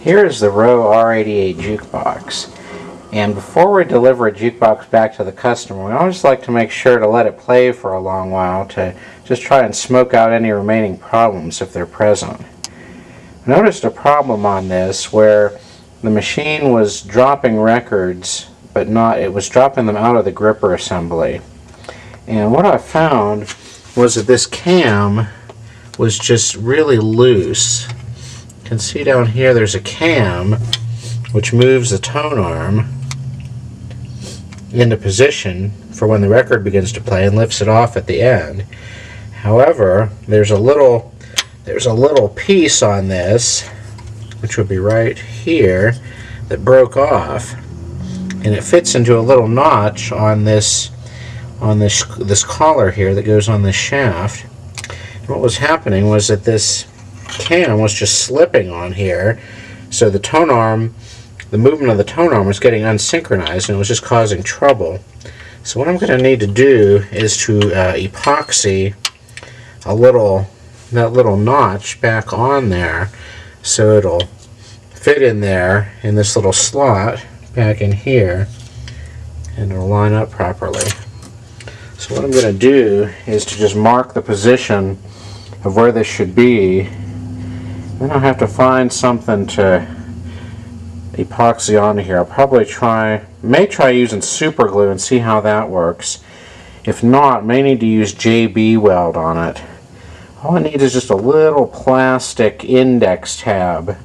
Here is the Rowe R-88 Jukebox. And before we deliver a jukebox back to the customer, we always like to make sure to let it play for a long while to just try and smoke out any remaining problems if they're present. I noticed a problem on this where the machine was dropping records, but it was dropping them out of the gripper assembly. And what I found was that this cam was just really loose. You can see down here there's a cam which moves the tone arm into position for when the record begins to play and lifts it off at the end. However, there's a little piece on this, which would be right here, that broke off, and it fits into a little notch on this collar here that goes on this shaft. And what was happening was that this cam was just slipping on here, so the tone arm, the movement of the tone arm was getting unsynchronized, and it was just causing trouble. So what I'm going to need to do is to epoxy that little notch back on there, so it'll fit in there in this little slot back in here, and it'll line up properly. So what I'm going to do is to just mark the position of where this should be. Then I'll have to find something to epoxy onto here. I'll may try using super glue and see how that works. If not, may need to use JB Weld on it. All I need is just a little plastic index tab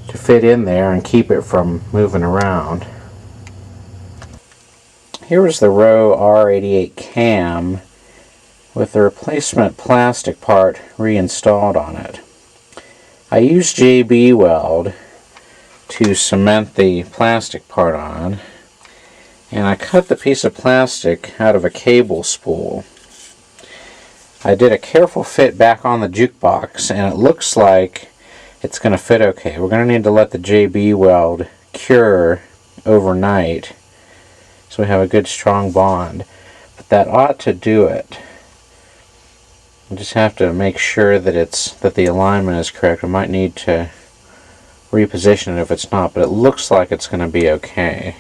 to fit in there and keep it from moving around. Here is the Rowe R-88 cam with the replacement plastic part reinstalled on it. I used JB Weld to cement the plastic part on, and I cut the piece of plastic out of a cable spool. I did a careful fit back on the jukebox, and it looks like it's going to fit okay. We're going to need to let the JB Weld cure overnight so we have a good strong bond, but that ought to do it. We just have to make sure that the alignment is correct. We might need to reposition it if it's not, but it looks like it's going to be okay.